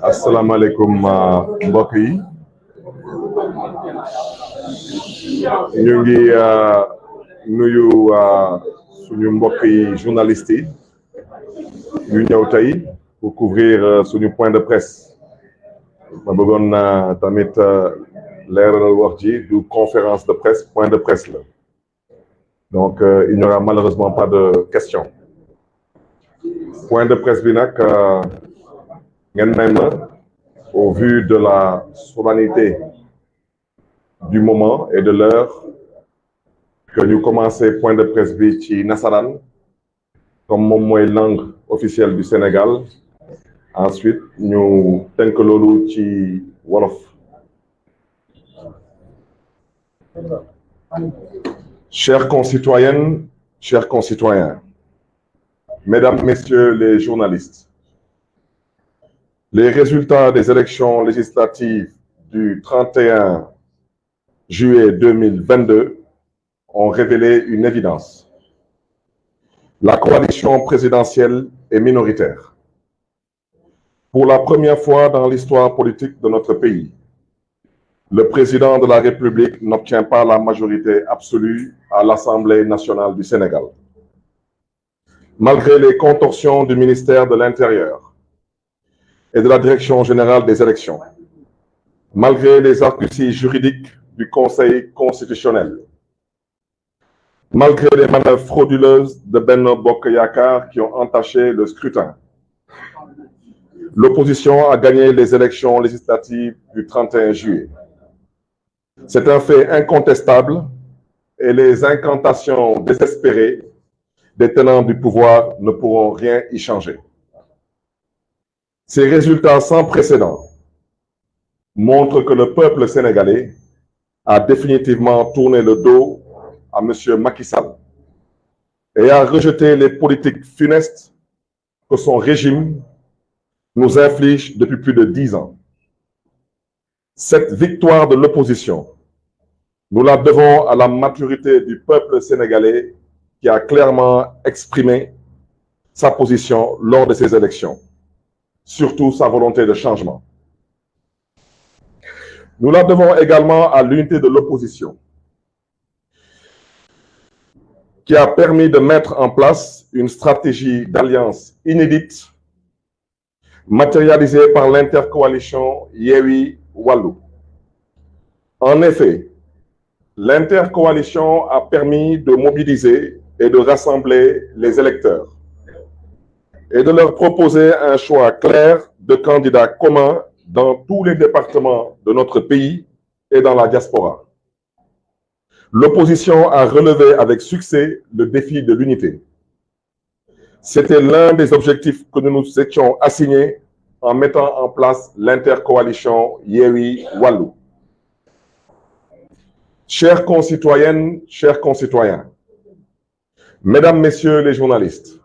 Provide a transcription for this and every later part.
asalaamaaleykum mbokk yi ñu ngi nuyu suñu mbokk yi journalistes yi ñu ñëw tey pour couvrir suñu point de presse ma bëggoon tamit leeralal wax ji du conférence de presse point de presse la donc il n'y aura malheureusement pas de questions point de presse bi nag ngeen may ma au vu de la solennité du moment et de l'heure que ñu commencé point de presse bi ci nasaraan comme moom mooy langue officielle du Sénégal ensuite ñu tënk loolu ci wolof. Chères concitoyennes, chers concitoyens, mesdames, messieurs les journalistes, les résultats des élections législatives du 31 juillet 2022 ont révélé une évidence. La coalition présidentielle est minoritaire. Pour la première fois dans l'histoire politique de notre pays, le président de la République n'obtient pas la majorité absolue à l'Assemblée nationale du Sénégal. Malgré les contorsions du ministère de l'Intérieur et de la Direction générale des élections, malgré les arguties juridiques du Conseil constitutionnel, malgré les manœuvres frauduleuses de Benno Bokk Yakaar qui ont entaché le scrutin, l'opposition a gagné les élections législatives du 31 juillet. C'est un fait incontestable et les incantations désespérées des tenants du pouvoir ne pourront rien y changer. Ces résultats sans précédent montrent que le peuple sénégalais a définitivement tourné le dos à M. Macky Sall et a rejeté les politiques funestes que son régime nous inflige depuis plus de 10 ans. Cette victoire de l'opposition, nous la devons à la maturité du peuple sénégalais qui a clairement exprimé sa position lors de ces élections, surtout sa volonté de changement. Nous la devons également à l'unité de l'opposition, qui a permis de mettre en place une stratégie d'alliance inédite, matérialisée par l'intercoalition Yewwi Wallu. En effet, l'intercoalition a permis de mobiliser et de rassembler les électeurs et de leur proposer un choix clair de candidats communs dans tous les départements de notre pays et dans la diaspora. L'opposition a relevé avec succès le défi de l'unité. C'était l'un des objectifs que nous nous étions assignés en mettant en place l'intercoalition Yewwi Wallu. Chères concitoyennes, chers concitoyens, mesdames, messieurs les journalistes,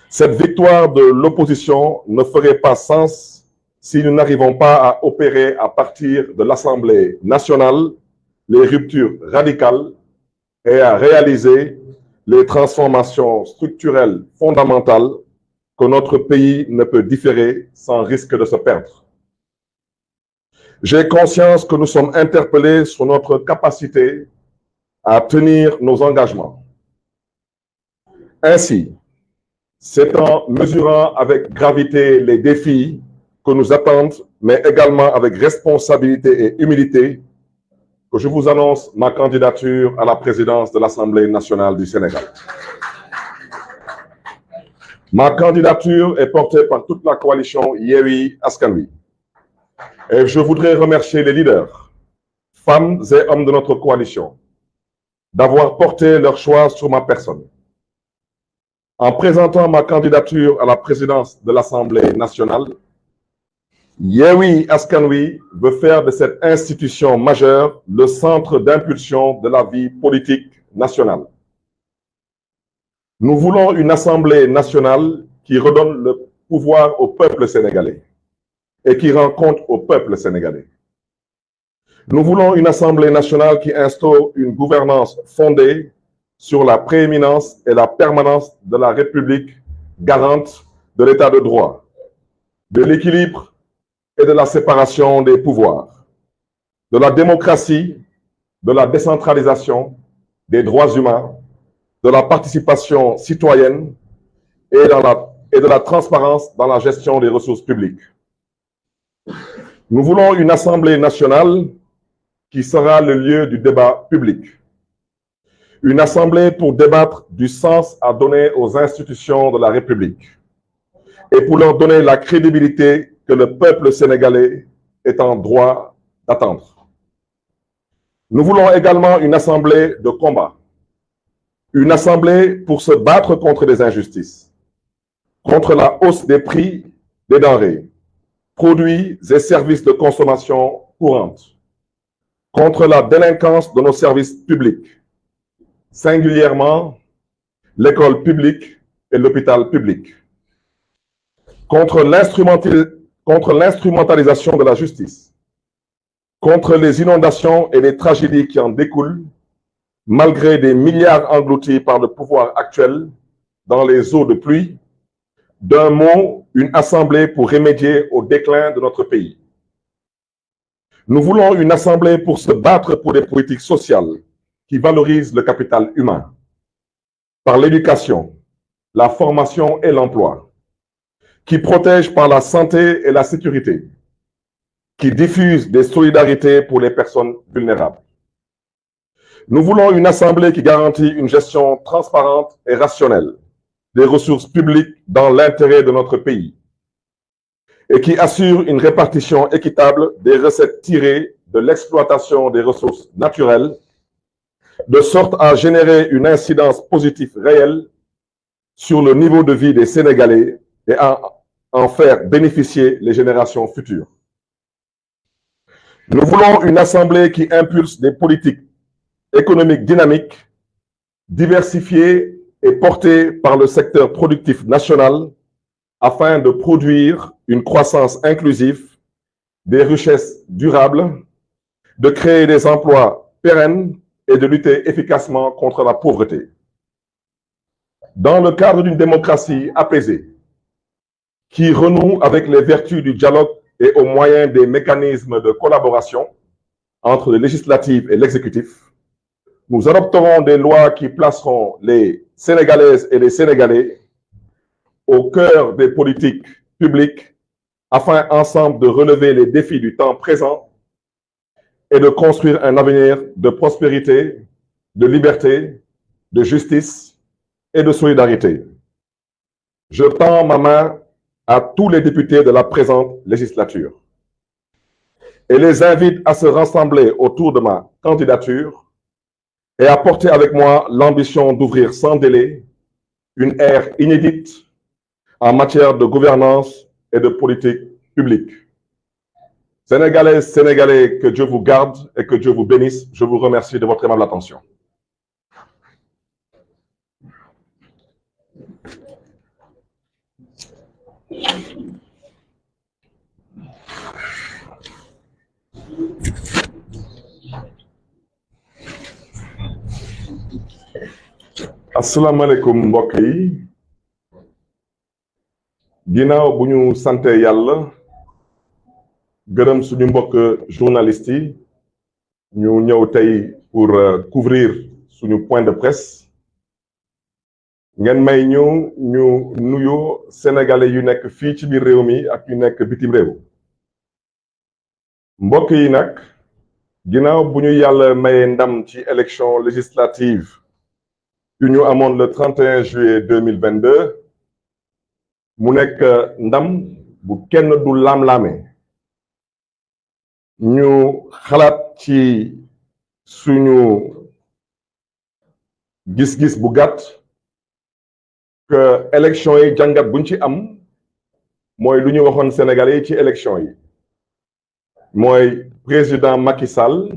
cette victoire de l'opposition ne ferait pas sens si nous n'arrivons pas à opérer à partir de l'Assemblée nationale les ruptures radicales et à réaliser les transformations structurelles fondamentales que notre pays ne peut différer sans risque de se perdre. J'ai conscience que nous sommes interpellés sur notre capacité à tenir nos engagements. Ainsi, c'est en mesurant avec gravité les défis que nous attendent, mais également avec responsabilité et humilité, que je vous annonce ma candidature à la présidence de l'Assemblée nationale du Sénégal. Ma candidature est portée par toute la coalition Yewwi Askan Wi. Et je voudrais remercier les leaders, femmes et hommes de notre coalition, d'avoir porté leur choix sur ma personne. En présentant ma candidature à la présidence de l'Assemblée nationale, Yewwi Askan Wi veut faire de cette institution majeure le centre d'impulsion de la vie politique nationale. Nous voulons une Assemblée nationale qui redonne le pouvoir au peuple sénégalais et qui rend compte au peuple sénégalais. Nous voulons une Assemblée nationale qui instaure une gouvernance fondée sur la prééminence et la permanence de la République, garante de l'état de droit, de l'équilibre et de la séparation des pouvoirs, de la démocratie, de la décentralisation, des droits humains, de la participation citoyenne et de la transparence dans la gestion des ressources publiques. Nous voulons une Assemblée nationale qui sera le lieu du débat public. Une assemblée pour débattre du sens à donner aux institutions de la République et pour leur donner la crédibilité que le peuple sénégalais est en droit d'attendre. Nous voulons également une assemblée de combat, une assemblée pour se battre contre les injustices, contre la hausse des prix des denrées, produits et services de consommation courante, contre la délinquance de nos services publics, singulièrement l'école publique et l'hôpital public, contre l'instrumentalisation de la justice, contre les inondations et les tragédies qui en découlent, malgré des milliards engloutis par le pouvoir actuel dans les eaux de pluie. D'un mot, une assemblée pour remédier au déclin de notre pays. Nous voulons une assemblée pour se battre pour des politiques sociales qui valorisent le capital humain, par l'éducation, la formation et l'emploi, qui protègent par la santé et la sécurité, qui diffusent des solidarités pour les personnes vulnérables. Nous voulons une assemblée qui garantit une gestion transparente et rationnelle des ressources publiques dans l'intérêt de notre pays et qui assure une répartition équitable des recettes tirées de l'exploitation des ressources naturelles, de sorte à générer une incidence positive réelle sur le niveau de vie des Sénégalais et à en faire bénéficier les générations futures. Nous voulons une assemblée qui impulse des politiques économiques dynamiques, diversifiées et portées par le secteur productif national afin de produire une croissance inclusive, des richesses durables, de créer des emplois pérennes et de lutter efficacement contre la pauvreté. Dans le cadre d'une démocratie apaisée, qui renoue avec les vertus du dialogue et au moyen des mécanismes de collaboration entre le législatif et l'exécutif, nous adopterons des lois qui placeront les Sénégalaises et les Sénégalais au cœur des politiques publiques afin ensemble de relever les défis du temps présent et de construire un avenir de prospérité, de liberté, de justice et de solidarité. Je tends ma main à tous les députés de la présente législature et les invite à se rassembler autour de ma candidature et à porter avec moi l'ambition d'ouvrir sans délai une ère inédite en matière de gouvernance et de politique publique. Sénégalaises, Sénégalais, que Dieu vous garde et que Dieu vous bénisse. Je vous remercie de votre aimable attention. asalaamaaleykum mbokk yi ginnaaw bu ñu sante yàlla gërëm suñu mbokk journalistes yi ñu ñëw tey pour couvrir suñu point de presse ngeen may ñu nuyoo sénégalais yu nekk fii ci biir réew mi ak yu nekk bitim réew mbokk yi nag ginnaaw bu ñu yàlla mayee ndam ci élection législative yu ñu amoon le 31 juillet 2022 mu nekk ndam bu kenn du laam-laame ñu xalaat ci suñu gis-gis bu gàtt que élection yi jàngat buñ ci am mooy lu ñu waxoon Sénégalais yi ci élection yi mooy président Macky Sall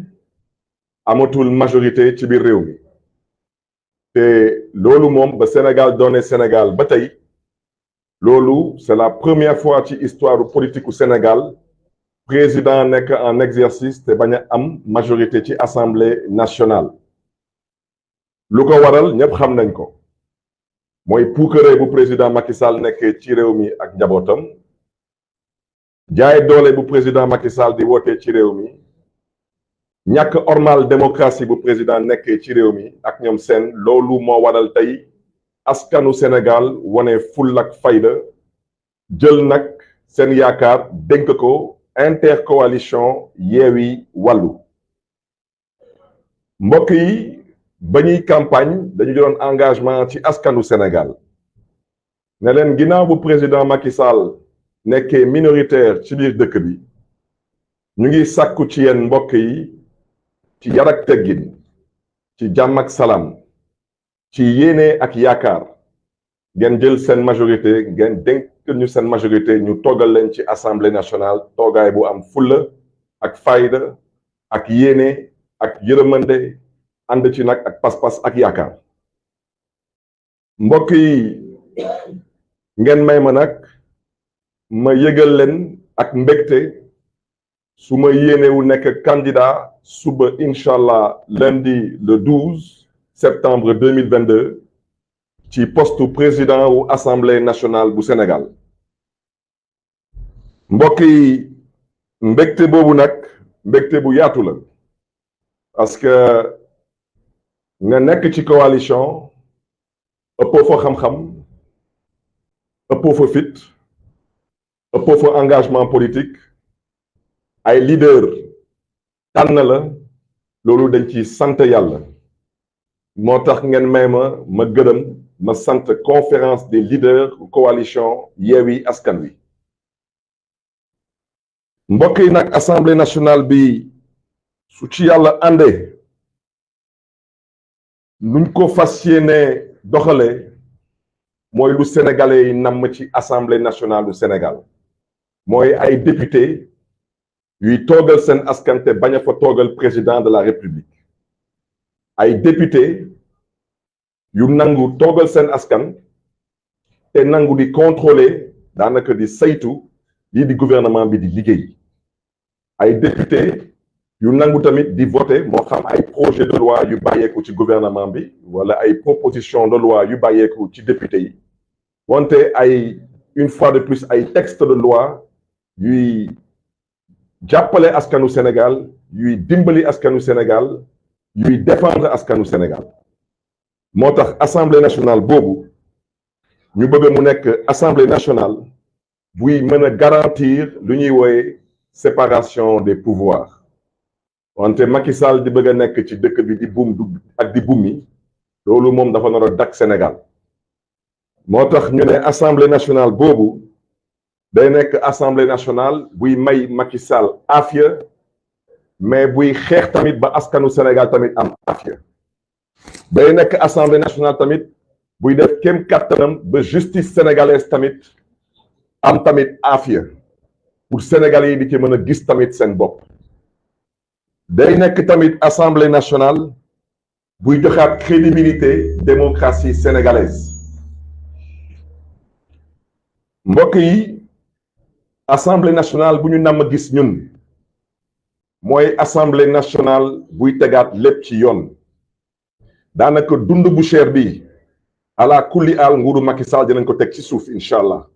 amatul majorité ci biir réew mi te loolu moom ba Sénégal doone Sénégal ba tey loolu c'est la première fois ci histoire politique u Sénégal président nekk en exercice te bañ a am majorité ci assemblée nationale lu ko waral ñëpp xam nañ ko mooy puukare bu président Macky Sall nekkee ci réew mi ak njabootam jaay doole bu président Macky Sall di wootee ci réew mi ñàkk ormal démocratie bu président nekkee ci réew mi ak ñoom seen loolu moo waral tey askanu Sénégal wane ful ak fayda jël nag seen yaakaar dénk ko intercoalition Yewwi Wallu mbokk yi ba ñuy campagne dañu jëloon engagement ci askanu Sénégal ne leen ginnaaw bu président Macky Sall nekkee minoritaire ci biir dëkk bi ñu ngi sàkku ci yéen mbokk yi ci yar ak teggin ci jàmm ak salaam ci yéene ak yaakaar ngeen jël seen majorité ngeen dénk ñu seen majorité ñu toogal leen ci assemblée nationale toogaay bu am fulla ak fayda ak yéene ak yërëmande ànd ci nag ak pas-pas ak yaakaar mbokk yi ngeen may ma nag ma yëgal leen ak mbégte su ma yéenewu nekk candidat suba incha allah lundi le 12 septembre 2022 ci poste président wu assemblée nationale bu Sénégal mbokk yi mbégte boobu nag mbégte bu yaatu la parce que nga nekk ci coalition ëppoo fa xam-xam ëppoo fa fit ëppoo fa engagement politique ay leader tànn la loolu dañ ci sant yàlla moo tax ngeen may ma gërëm ma sant conférence des leaders coalition Yewwi Askan Wi mbokk yi nag assemblée nationale bi su ci yàlla àndee nuñ ko fas yéene doxale mooy lu sénégalais yi namm ci assemblée nationale du Sénégal mooy ay député yuy toogal seen askan te bañ a fa toogal président de la république ay député yu nangu toogal seen askan te nangu di contrôler daanaka di saytu lii di gouvernement bi di liggéey ay député yu nangu tamit di voter moo xam ay projet de loi yu bàyyeeku ci gouvernement bi wala ay proposition de loi yu bàyyeeku ci député yi wante ay une fois de plus ay texte de loi yuy jàppale askanu Sénégal yuy dimbali askanu Sénégal yuy défendre askanu Sénégal moo tax assemblée nationale boobu ñu bëgg mu nekk assemblée nationale buy mën a garantir lu ñuy wooye séparation des pouvoirs wante Macky Sall di bëgg a nekk ci dëkk bi di buum ak di bumi loolu moom dafa nar a dak Sénégal moo tax ñu ne assemblée nationale boobu day nekk assemblée nationale buy may Macky Sall aafiya mais buy xeex tamit ba askanu Sénégal tamit am aafiya day nekk assemblée nationale tamit buy def kem kàttanam ba justice sénégalaise tamit am tamit aafiya pour sénégalais yi di ci mën a gis tamit seen bopp day nekk tamit assemblée nationale buy joxaat crédibilité démocratie sénégalaise mbokk yi assemblée nationale bu ñu namm gis ñun mooy assemblée nationale buy tegaat lépp ci yoon daanaka dund bu cher bi ala kulli al nguuru Macky Sall dinañ ko teg ci suuf incha allah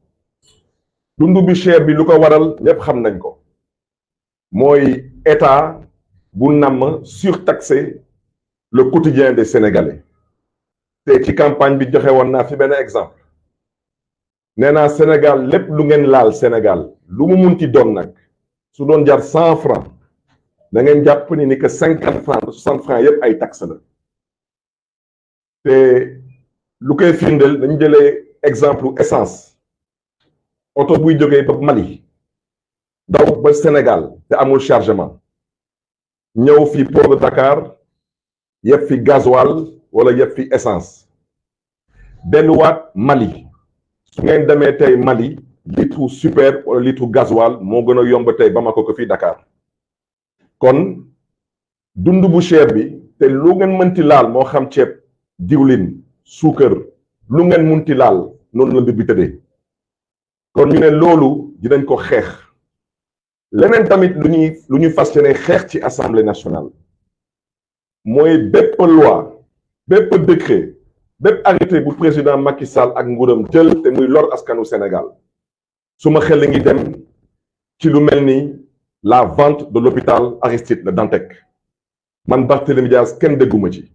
dund bu cher bi lu ko waral ñëpp xam nañ ko mooy état bu namm surtaxer le quotidien des Sénégalais te ci campagne bi joxe woon naa fi benn exemple nee naa Sénégal lépp lu ngeen laal Sénégal lu mu munti doon nag su doon jar 100 francs da ngeen jàpp ni que 50 francs 60 francs yépp ay taxe la te lu koy firndeel dañu jëlee exemple essence oto buy jógee ba Mali daw ba Sénégal te amul chargement ñëw fi port de Dakar yëpp fi gasoil wala yëpp fi essence delluwaat Mali su ngeen demee tey Mali litre super wala litre gasoil moo gën a yomb tey Bamako ko fii Dakar kon dund bu cher bi te lu ngeen mënti laal moo xam ceeb diwlin suukar lu ngeen mënti laal noonu la mbir bi tëddee kon ñu ne loolu dinañ ko xeex leneen tamit lu ñuy fas yéene xeex ci assemblée nationale mooy bépp loi bépp décret bépp arrêté bu président Macky Sall ak nguuram jël te muy lor askanu Sénégal su ma xel ngi dem ci lu mel ni la vente de l'hôpital Aristide Le Dantec man Barthélémy Dias kenn dégguma ci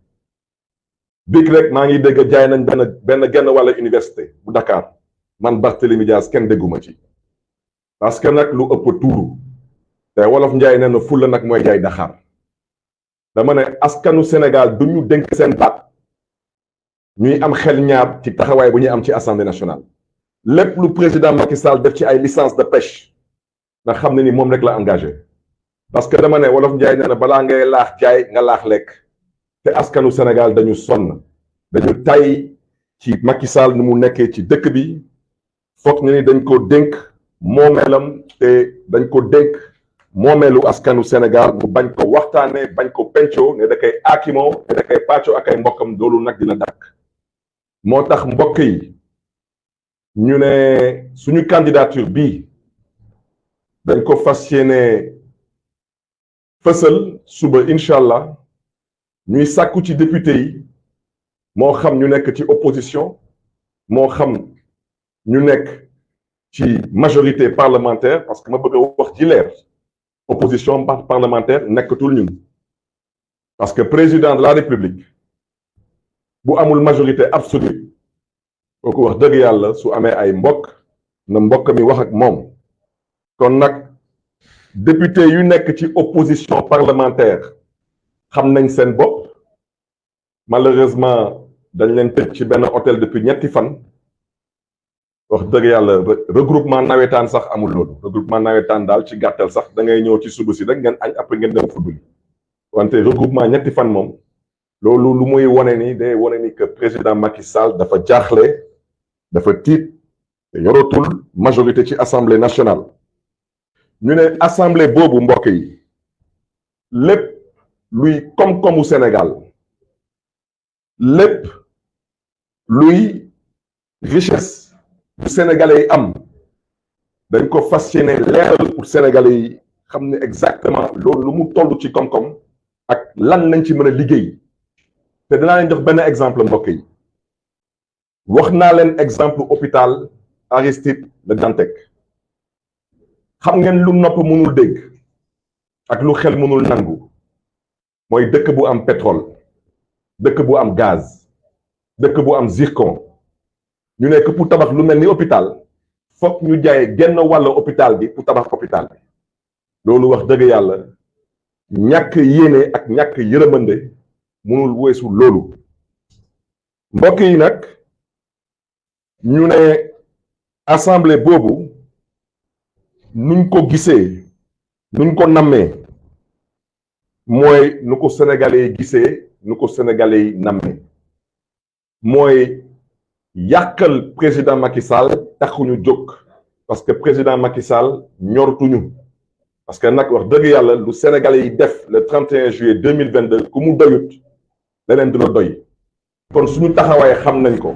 biig rek maa ngi dégg jaay nañ benn genn wàlla université bu Dakar man Barthélémy Dias kenn dégguma ci parce que nag lu ëpp tuuru te wolof njaay nee na fulla nag mooy jaay daxaar dama ne askanu Sénégal du ñu dénk seen baat ñuy am xel ñaar ci taxawaay bu ñuy am ci assemblée nationale lépp lu président Macky Sall def ci ay licence de pêche nga xam ne ni moom rek la engagé parce que dama ne wolof njaay nee na balaa ngay laax jaay nga laax lekk te askanu Sénégal dañu sonn dañu tay ci Macky Sall nu mu nekkee ci dëkk bi foog ñu ni dañ ko dénk moomeelam te dañ ko dénk moomeelu askanu Sénégal mu bañ ko waxtaane bañ ko pencoo ne da koy aakimoo ne da koy pàccoo ak ay mbokkam loolu nag dina dakk moo tax mbokk yi ñu ne suñu candidature bii dañ ko fas yéene fësal suba incha allah ñuy sàkku ci député yi moo xam ñu nekk ci opposition moo xam ñu nekk ci majorité parlementaire parce que ma bëgg a wax ci leer opposition parlementaire nekkatul ñun parce que président de la république bu amul majorité absolue kooku wax dëgg yàlla su amee ay mbokk na mbokk mi wax ak moom kon nag député yu nekk ci opposition parlementaire xam nañ seen bopp malheureusement dañ leen tëj ci benn hôtel depuis ñetti fan wax dëgg yàlla regroupement nawetaan sax amul loolu regroupement nawetaan daal ci gàttal sax da ngay ñëw ci suba si rek ngeen añ après ngeen dem football wante regroupement ñetti fan moom loolu lu muy wone ni day wone ni que président Macky Sall dafa jaaxle dafa tiit te yoratul majorité ci assemblée nationale ñu ne assemblée boobu mbokk yi lépp luy koom-koomu Sénégal lépp luy richesse bu sénégalais yi am dañ ko fas yéene leeral pour sénégalais yi xam ne exactement loolu lu mu toll ci koom-koom ak lan lañ ci mën a liggéey te dinaa leen jox benn exemple mbokk yi wax naa leen exemple hôpital Aristide Le Dantec xam ngeen lu nopp mënul dégg ak lu xel mënul nangu mooy dëkk bu am pétrole dëkk bu am gaz dëkk bu am zircon ñu nekk pour tabax lu mel ni hôpital foog ñu jaay genn wàll hôpital bi pour tabax hôpital bi loolu wax dëgg yàlla ñàkk yéene ak ñàkk yërëmande mënul weesu loolu mbokk yi nag ñu ne assemblée boobu nuñ ko gisee nuñ ko nammee mooy nu ko sénégalais yi gisee nu ko sénégalais yi nammee mooy yàqal président Macky Sall taxuñu jóg parce que président Macky Sall ñortuñu parce que nag wax dëgg yàlla lu sénégalais yi def le 31 juillet 2022 ku mu doyut leneen du la doy kon suñu taxawaay xam nañ ko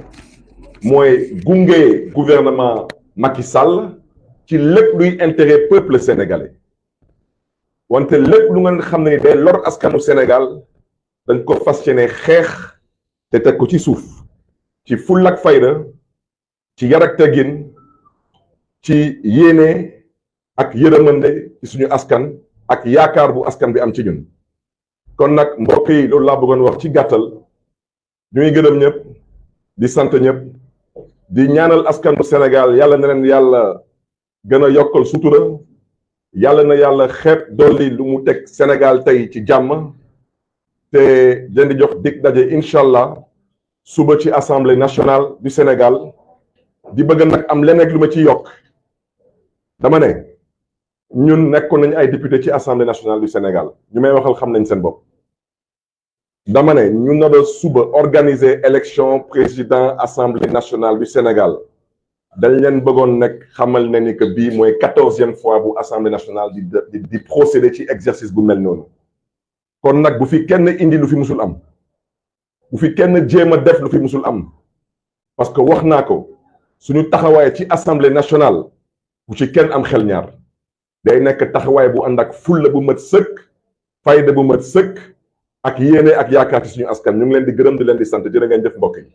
mooy gunge gouvernement Macky Sall ci lépp luy intérêt peuple sénégalais wante lépp lu ngeen xam ne ni day lor askanu Sénégal dañ ko fas yéene xeex te teg ko ci suuf ci full ak fayda ci yar ak teggin ci yéene ak yërëmande ci suñu askan ak yaakaar bu askan bi am ci ñun kon nag mbokk yi loolu laa bëggoon wax ci gàttal ñuy gërëm ñëpp di sant ñëpp di ñaanal askanu Sénégal yàlla na leen yàlla gën a yokkal sutura yàlla na yàlla xeeb dolli lu mu teg Sénégal tey ci jàmm te leen di jox dig daje incha allah suba ci assemblée nationale du Sénégal di bëgg nag am leneen lu ma ci yokk dama ne ñun nekkoon nañu ay député ci assemblée nationale du Sénégal ñu may waxal xam nañ seen bopp dama ne ñu nar a suba organiser élection président assemblée nationale du Sénégal dañ leen bëggoon nekk xamal ne ni que bii mooy 14e fois bu assemblée nationale di procéder ci exercice bu mel noonu kon nag bu fi kenn indi lu fi musul am bu fi kenn jéem a def lu fi musul am parce que wax naa ko suñu taxawaay ci assemblée nationale bu ci kenn am xel ñaar day nekk taxawaay bu ànd ak fulla bu mat sëkk fayda bu mat sëkk ak yéene ak yaakaar ci suñu askan ñu ngi leen di gërëm di leen di sant jërë ngeen jëf mbokk yi